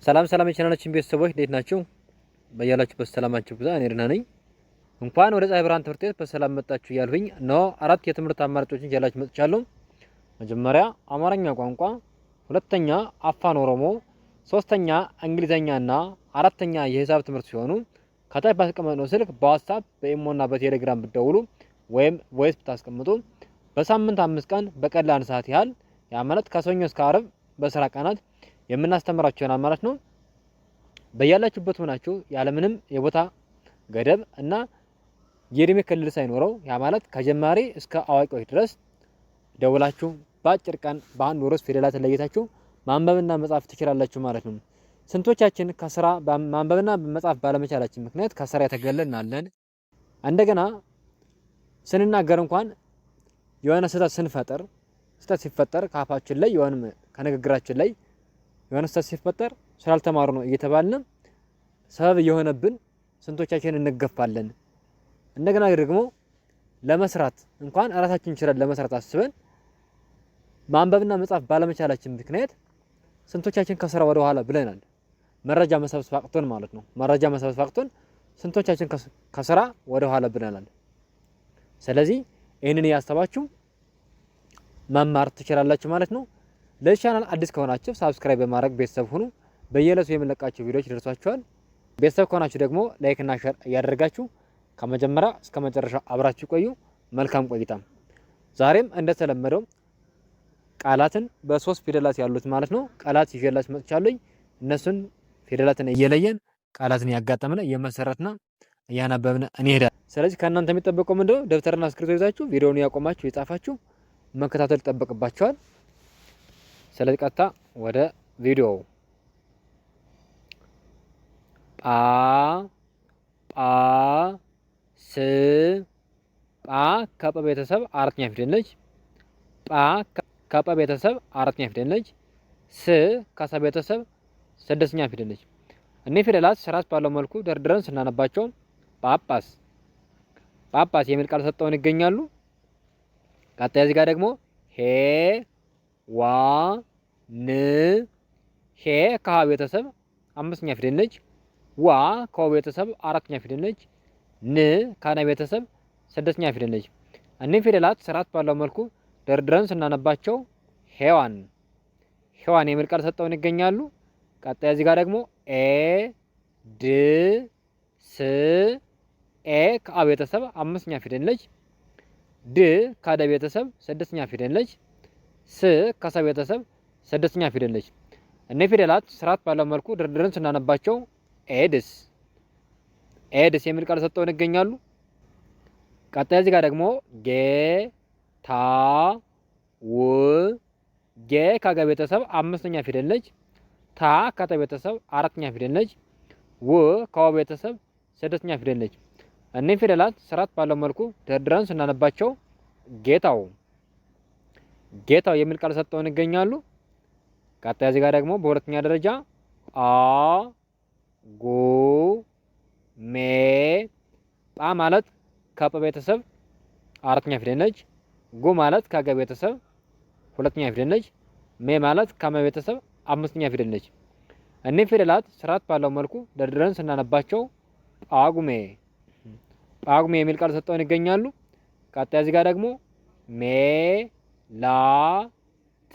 ሰላም የቻናላችን ቤተሰቦች እንዴት ናችሁ? በያላችሁበት ሰላማችሁ ብዛ። እኔ ደህና ነኝ። እንኳን ወደ ፀሐይ ብርሃን ትምህርት ቤት በሰላም መጣችሁ እያልኩኝ ነው። 4 የትምህርት አማራጮችን ይዤላችሁ መጥቻለሁ። መጀመሪያ አማርኛ ቋንቋ፣ ሁለተኛ አፋን ኦሮሞ፣ ሶስተኛ እንግሊዘኛና አራተኛ የሂሳብ ትምህርት ሲሆኑ ከታች ባስቀመጥነው ስልክ በዋትስአፕ በኢሞና በቴሌግራም ብትደውሉ ወይም ቮይስ ብታስቀምጡ በሳምንት 5 ቀን በቀን ለ1 ሰዓት ያህል ያ ማለት ከሰኞ እስከ ዓርብ በስራ ቀናት የምናስተምራችሁ ይሆናል ማለት ነው። በያላችሁበት ሆናችሁ ያለምንም የቦታ ገደብ እና የእድሜ ክልል ሳይኖረው ያ ማለት ከጀማሪ እስከ አዋቂዎች ድረስ ደውላችሁ በአጭር ቀን በአንድ ወር ውስጥ ፊደላትን ለይታችሁ ማንበብና መጻፍ ትችላላችሁ ማለት ነው። ስንቶቻችን ከስራ ማንበብና መጻፍ ባለመቻላችን ምክንያት ከስራ የተገለልናለን? እንደገና ስንናገር እንኳን የሆነ ስህተት ሲፈጠር ከአፋችን ላይ የሆነ ከንግግራችን ላይ የሆነ ስህተት ሲፈጠር ስላልተማሩ ነው እየተባልን ሰበብ የሆነብን ስንቶቻችን እንገፋለን? እንደገና ደግሞ ለመስራት እንኳን ራሳችን ችለን ለመስራት አስበን ማንበብና መጻፍ ባለመቻላችን ምክንያት ስንቶቻችን ከስራ ወደ ኋላ ብለናል። መረጃ መሰብሰብ አቅቶን ማለት ነው። መረጃ መሰብሰብ አቅቶን ስንቶቻችን ከስራ ወደ ኋላ ብለናል። ስለዚህ ይህንን ያስተባችሁ መማር ትችላላችሁ ማለት ነው። ለዚህ ቻናል አዲስ ከሆናችሁ ሳብስክራይብ በማድረግ ቤተሰብ ሁኑ። በየዕለቱ የምንለቃቸው ቪዲዮዎች ይደርሷችኋል። ቤተሰብ ከሆናችሁ ደግሞ ላይክ እና ሼር እያደረጋችሁ ከመጀመሪያ እስከ መጨረሻ አብራችሁ ቆዩ። መልካም ቆይታ። ዛሬም እንደተለመደው ቃላትን በ3 ፊደላት ያሉት ማለት ነው ቃላት ይዤላችሁ መጥቻለሁ። እነሱን ፊደላትን እየለየን ቃላትን ያጋጠመን እየመሰረትና እያነበብን እንሄዳለን። ስለዚህ ከእናንተ የሚጠበቀው ምንድነው? ደብተርና እስክሪብቶ ይዛችሁ ቪዲዮውን ያቆማችሁ የጻፋችሁ መከታተል ይጠበቅባችኋል። ስለዚህ ቀጥታ ወደ ቪዲዮ ስ ጳ ከጰ ቤተሰብ አራተኛ ፊደል ነች። ጳ ከጰ ቤተሰብ አራተኛ ፊደል ነች። ስ ከሰ ቤተሰብ ስድስተኛ ፊደል ነች። እነዚህ ፊደላት ስርዓት ባለው መልኩ ደርድረን ስናነባቸው ጳጳስ የሚል ቃል ሰጠውን ይገኛሉ። ቀጣይ እዚህ ጋር ደግሞ ሄ ዋ ን ሄ ከሀ ቤተሰብ አምስተኛ ፊደል ነች። ዋ ከወ ቤተሰብ አራተኛ ፊደል ነች። ን ከነ ቤተሰብ ስድስተኛ ፊደል ነች። እነዚህ ፊደላት ስርዓት ባለው መልኩ ደርድረን ስናነባቸው ሄዋን የሚል ቃል ሰጠውን ይገኛሉ። ቀጣይ እዚህ ጋር ደግሞ ኤ ድ ስ ኤ ከአ ቤተሰብ አምስተኛ ፊደል ነች። ድ ከደ ቤተሰብ ስድስተኛ ፊደል ነች። ስ ከሰ ቤተሰብ ስድስተኛ ፊደል ነች። እነዚህ ፊደላት ስርዓት ባለው መልኩ ደርድረን ስናነባቸው ኤድስ የሚል ቃል ሰጠውን ይገኛሉ። ቀጣይ እዚህ ጋር ደግሞ ጌ ታ ው ጌ ከገ ቤተሰብ አምስተኛ ፊደል ነች። ታ ከተ ቤተሰብ አራተኛ ፊደል ነች። ው ከወ ቤተሰብ ስድስተኛ ፊደል ነች። እነዚህ ፊደላት ስርዓት ባለው መልኩ ደርድረን ስናነባቸው ጌታው የሚል ቃል ሰጠውን ይገኛሉ። ቀጣይ እዚህ ጋር ደግሞ በሁለተኛ ደረጃ አ ጉ ሜ ጳ ማለት ከጰ ቤተሰብ አራተኛ ፊደል ነች። ጉ ማለት ከገ ቤተሰብ ሁለተኛ ፊደል ነች። ሜ ማለት ከመ ቤተሰብ አምስተኛ ፊደል ነች። እነዚህ ፊደላት ስርዓት ባለው መልኩ ደርድረን ስናነባቸው ጳጉሜ የሚል ቃል ሰጠውን ይገኛሉ። ቀጣይ እዚህ ጋር ደግሞ ሜ ላ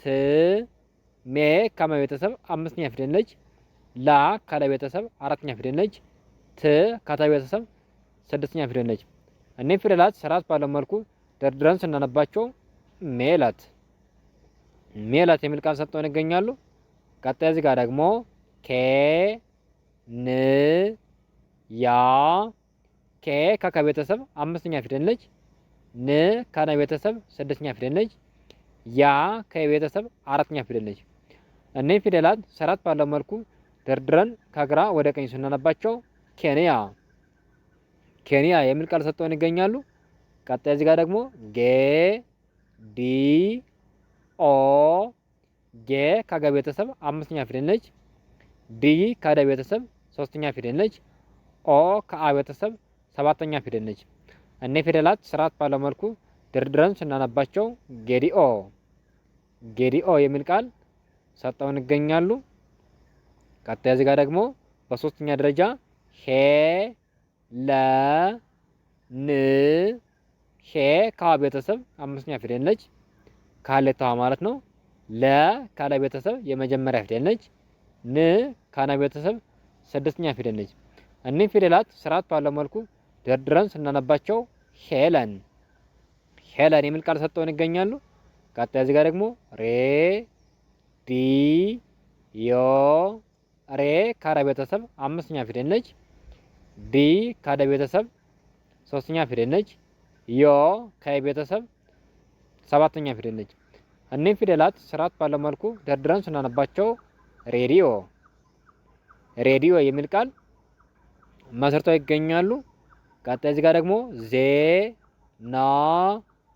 ት ሜ ከመ ቤተሰብ አምስተኛ ፊደል ነች። ላ ከለ ቤተሰብ አራተኛ ፊደል ነች። ት ከተ ቤተሰብ ስድስተኛ ፊደል ነች። እነዚህ ፊደላት ስርዓት ባለው መልኩ ደርድረን ስናነባቸው ሜላት የሚል ቃል ሰጠውን ይገኛሉ። ቀጣይ እዚህ ጋር ደግሞ ኬ ን ያ ኬ ከከ ቤተሰብ አምስተኛ ፊደል ነች። ን ከነ ቤተሰብ ስድስተኛ ፊደል ነች። ያ ከቤተሰብ አራተኛ ፊደል ነች። እነዚህ ፊደላት ስርዓት ባለው መልኩ ደርድረን ከግራ ወደ ቀኝ ስናነባቸው ኬንያ የሚል ቃል ሰጠውን ይገኛሉ። ቀጣይ እዚህ ጋር ደግሞ ጌ ዲ ኦ ጌ ከገ ቤተሰብ አምስተኛ ፊደል ነች። ዲ ከደ ቤተሰብ ሶስተኛ ፊደል ነች። ኦ ከአ ቤተሰብ ሰባተኛ ፊደል ነች። እነዚህ ፊደላት ስርዓት ባለው መልኩ ደርድረን ስናነባቸው ጌዲኦ የሚል ቃል ሰጠውን ይገኛሉ። ቀጣይ እዚህ ጋር ደግሞ በሶስተኛ ደረጃ ሄ ለ ን ሄ ከ ቤተሰብ አምስተኛ ፊደል ነች። ካሌታዋ ማለት ነው። ለ ካለ ቤተሰብ የመጀመሪያ ፊደል ነች። ን ካና ቤተሰብ ስድስተኛ ፊደል ነች። እኒህ ፊደላት ስርዓት ባለው መልኩ ደርድረን ስናነባቸው ሄለን ሄለን የሚል ቃል ሰጥተውን ይገኛሉ። ቀጣይ እዚህ ጋር ደግሞ ሬ ዲ ዮ ሬ ካረ ቤተሰብ አምስተኛ ፊደል ነች። ዲ ካደ ቤተሰብ ሶስተኛ ፊደል ነች። ዮ ከ ቤተሰብ ሰባተኛ ፊደል ነች። እኒህ ፊደላት ስርዓት ባለው መልኩ ደርድረን ስናነባቸው ሬዲዮ ሬዲዮ የሚል ቃል መስርተው ይገኛሉ። ቀጣይ እዚህ ጋር ደግሞ ዜ ና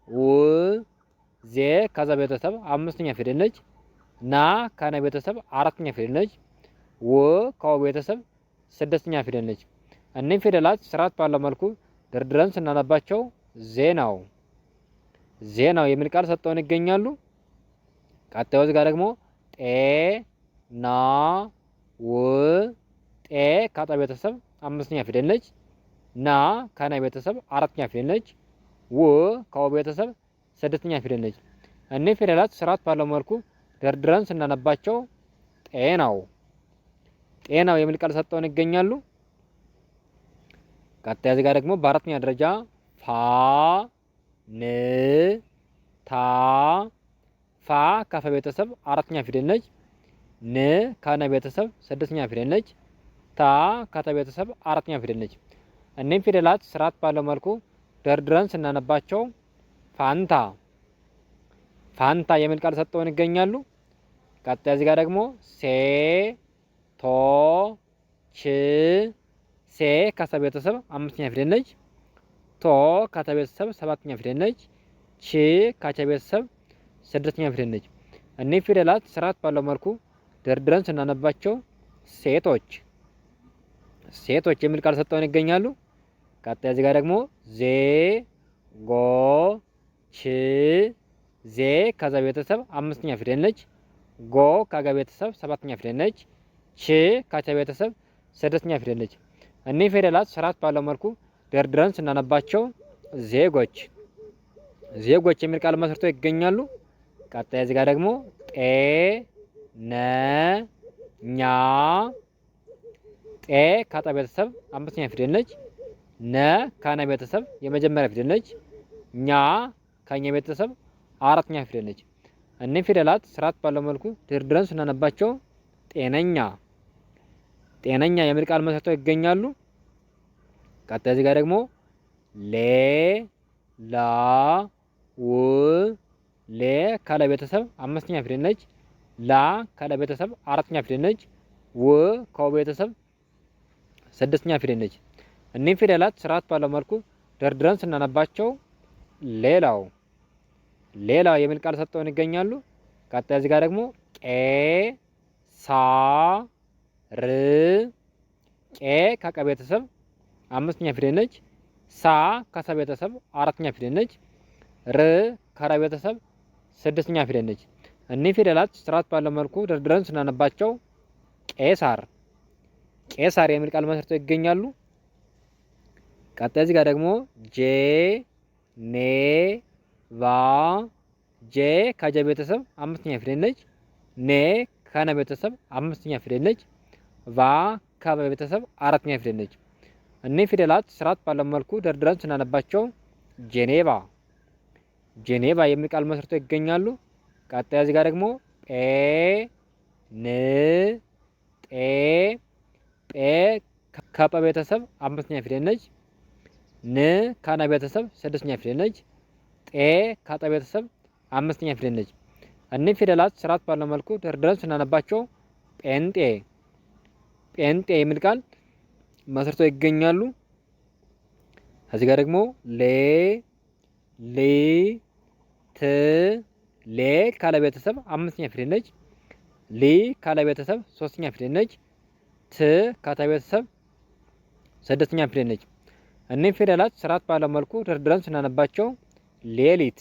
ው ዜ ከዛ ቤተሰብ አምስተኛ ፊደል ነች። ና ከነ ቤተሰብ አራተኛ ፊደል ነች። ው ከወ ቤተሰብ ስድስተኛ ፊደል ነች። እኒህ ፊደላት ስርዓት ባለው መልኩ ደርድረን ስናነባቸው ዜናው ዜናው የሚል ቃል ሰጥተውን ይገኛሉ። ቀጣዩ እዚህ ጋር ደግሞ ጤ ና ው ጤ ካጣ ቤተሰብ አምስተኛ ፊደል ነች። ና ከነ ቤተሰብ አራተኛ ፊደል ነች። ው ከወ ቤተሰብ ስድስተኛ ፊደል ነች። እኒህ ፊደላት ስርዓት ባለው መልኩ ደርድረን ስናነባቸው ጤናው ጤናው የሚል ቃል ሰጥተውን ይገኛሉ። ቀጣይ እዚህ ጋር ደግሞ በአራተኛ ደረጃ ፋ ን ታ ፋ ከፈ ቤተሰብ አራተኛ ፊደል ነች። ን ከነ ቤተሰብ ስድስተኛ ፊደል ነች። ታ ከተ ቤተሰብ አራተኛ ፊደል ነች። እኒህም ፊደላት ስርዓት ባለው መልኩ ደርድረን ስናነባቸው ፋንታ ፋንታ የሚል ቃል ሰጥተውን ይገኛሉ። ቀጣይ እዚህ ጋር ደግሞ ሴ ቶ ች ሴ ከሰ ቤተሰብ አምስተኛ ፊደል ነች። ቶ ከተ ቤተሰብ ሰባተኛ ፊደል ነች። ች ከቸ ቤተሰብ ስድስተኛ ፊደል ነች። እኒህ ፊደላት ስርዓት ባለው መልኩ ደርድረን ስናነባቸው ሴቶች ሴቶች የሚል ቃል ሰጥተውን ይገኛሉ። ቀጣይ እዚህ ጋር ደግሞ ዜ ጎ ች ዜ ከዛ ቤተሰብ አምስተኛ ፊደል ነች። ጎ ከገ ቤተሰብ ሰባተኛ ፊደል ነች። ች ከቸ ቤተሰብ ስድስተኛ ፊደል ነች። እኒህ ፊደላት ስርዓት ባለው መልኩ ደርድረን ስናነባቸው ዜጎች ዜጎች የሚል ቃል መስርተው ይገኛሉ። ቀጣይ እዚህ ጋር ደግሞ ጤ ነ ኛ ጤ ካጣ ቤተሰብ አምስተኛ ፊደል ነች። ነ ካነ ቤተሰብ የመጀመሪያ ፊደል ነች። ኛ ከኛ ቤተሰብ አራተኛ ፊደል ነች። እኒህ ፊደላት ስርዓት ባለው መልኩ ደርድረን ስናነባቸው ጤነኛ ጤነኛ የሚል ቃል መስርተው ይገኛሉ። ቀጣይ እዚህ ጋር ደግሞ ሌ ላ ው ሌ ካለ ቤተሰብ አምስተኛ ፊደል ነች። ላ ካለ ቤተሰብ አራተኛ ፊደል ነች። ው ከወ ቤተሰብ ስድስተኛ ፊደል ነች። እኒህ ፊደላት ስርዓት ባለው መልኩ ደርድረን ስናነባቸው ሌላው ሌላው የሚል ቃል ሰጥተውን ይገኛሉ። ቀጣይ እዚህ ጋር ደግሞ ቄ ሳ ር ቄ ከቀ ቤተሰብ አምስተኛ ፊደል ነች። ሳ ከሰ ቤተሰብ አራተኛ ፊደል ነች። ር ከረ ቤተሰብ ስድስተኛ ፊደል ነች። እኒህ ፊደላት ስርዓት ባለው መልኩ ደርድረን ስናነባቸው ቄሳር ቄሳር የሚል ቃል መስርተው ይገኛሉ። ቀጣይ እዚህ ጋር ደግሞ ጄ ኔ ቫ ጄ ከጀ ቤተሰብ አምስተኛ ፊደል ነች። ኔ ከነ ቤተሰብ አምስተኛ ፊደል ነች። ቫ ከበ ቤተሰብ አራተኛ ፊደል ነች። እኒህ ፊደላት ስርዓት ባለው መልኩ ደርድረን ስናነባቸው ጄኔቫ ጄኔቫ የሚል ቃል መስርተው ይገኛሉ። ቀጣይ እዚህ ጋር ደግሞ ጴ ን ጤ ጴ ከጰ ቤተሰብ አምስተኛ ፊደል ነች። ን ከነ ቤተሰብ ስድስተኛ ፊደል ነች። ጤ ከጠ ቤተሰብ አምስተኛ ፊደል ነች። እኒህ ፊደላት ስርዓት ባለው መልኩ ደርድረን ስናነባቸው ጴንጤ ጴንጤ የሚል ቃል መስርተው ይገኛሉ። እዚህ ጋር ደግሞ ሌ ሊ ት ሌ ካለ ቤተሰብ አምስተኛ ፊደል ነች። ሊ ካለ ቤተሰብ ሶስተኛ ፊደል ነች። ት ካተ ቤተሰብ ስድስተኛ ፊደል ነች። እኒህ ፊደላት ስርዓት ባለው መልኩ ደርድረን ስናነባቸው ሌሊት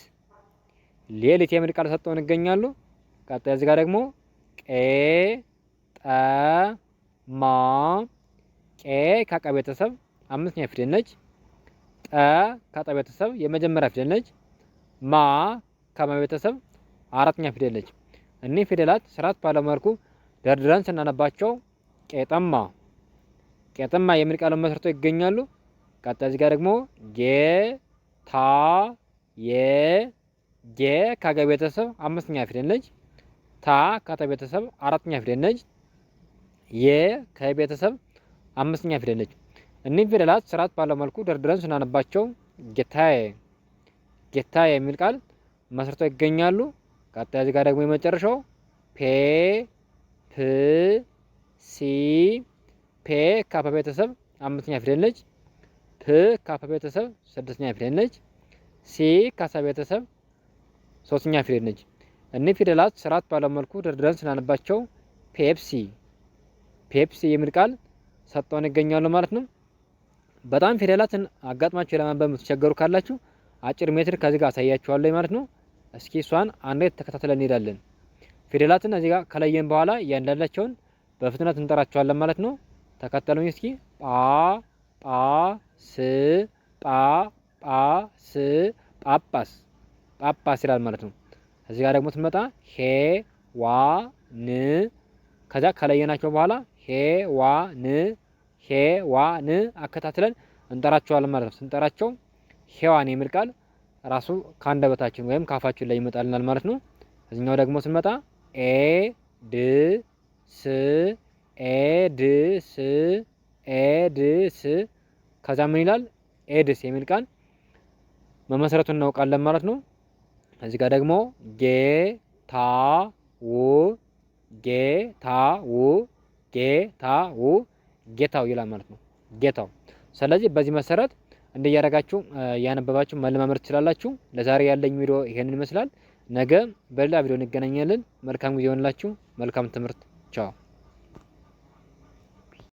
ሌሊት የሚል ቃል ሰጥተውን ይገኛሉ። ቀጣይ እዚህ ጋር ደግሞ ቄ ጠ ማ ቄ ከቀ ቤተሰብ አምስተኛ ፊደል ነች። ጠ ከጠ ቤተሰብ የመጀመሪያ ፊደል ነች። ማ ከመ ቤተሰብ አራተኛ ፊደል ነች። እኒህ ፊደላት ስርዓት ባለው መልኩ ደርድረን ስናነባቸው ቄጠማ ቄጠማ የሚል ቃል መስርተው ይገኛሉ። ቀጣይ እዚህ ጋር ደግሞ ጌ ታ የ ጌ ከገ ቤተሰብ አምስተኛ ፊደል ነች። ታ ከተ ቤተሰብ አራተኛ ፊደል ነች። የ ከቤተሰብ አምስተኛ ፊደል ነች። እኒህ ፊደላት ስርዓት ባለው መልኩ ደርድረን ስናነባቸው ጌታዬ ጌታዬ የሚል ቃል መስርተው ይገኛሉ። ቀጣይ እዚህ ጋር ደግሞ የመጨረሻው ፔ ፕ ሲ ፔ ካፈ ቤተሰብ አምስተኛ ፊደል ነች። ፕ ካፈ ቤተሰብ ስድስተኛ ፊደል ነች። ሲ ካሰ ቤተሰብ ሶስተኛ ፊደል ነች። እኒህ ፊደላት ስርዓት ባለው መልኩ ደርድረን ስናነባቸው ፔፕሲ ፔፕሲ የሚል ቃል ሰጥተውን ይገኛሉ ማለት ነው። በጣም ፊደላትን አጋጥማችሁ ለማንበብ የምትቸገሩ ካላችሁ አጭር ሜትር ከዚህ ጋር አሳያችኋለሁ ማለት ነው። እስኪ እሷን አንዴ ተከታትለን እንሄዳለን። ፊደላትን እዚህ ጋር ከለየን በኋላ እያንዳንዳቸውን በፍጥነት እንጠራቸዋለን ማለት ነው። ተከተሉኝ እስኪ። ጳ ጳ ስ ጳ ጳ ስ ጳጳስ ጳጳስ ይላል ማለት ነው። እዚህ ጋር ደግሞ ስንመጣ ሄ ዋ ን ከዛ ከለየናቸው በኋላ ሄ ዋ ን ሄ ዋ ን አከታትለን እንጠራቸዋለን ማለት ነው። ስንጠራቸው ሄዋን የሚል ቃል ራሱ ከአንደበታችን ወይም ካፋችን ላይ ይመጣልናል ማለት ነው። እዚህኛው ደግሞ ስንመጣ ኤ ድ ስ ኤ ድ ስ ኤ ድ ስ ከዛ ምን ይላል ኤድስ የሚል ቃል መመሰረቱን እናውቃለን ማለት ነው። እዚህ ጋር ደግሞ ጌ ታ ው ጌ ታ ው ጌ ታ ው ጌታው ይላል ማለት ነው። ጌታው። ስለዚህ በዚህ መሰረት እንደያረጋችሁ ያነበባችሁ መለማመድ ትችላላችሁ። ለዛሬ ያለኝ ቪዲዮ ይሄንን ይመስላል። ነገ በሌላ ቪዲዮ እንገናኛለን። መልካም ጊዜ ይሆንላችሁ። መልካም ትምህርት። ቻው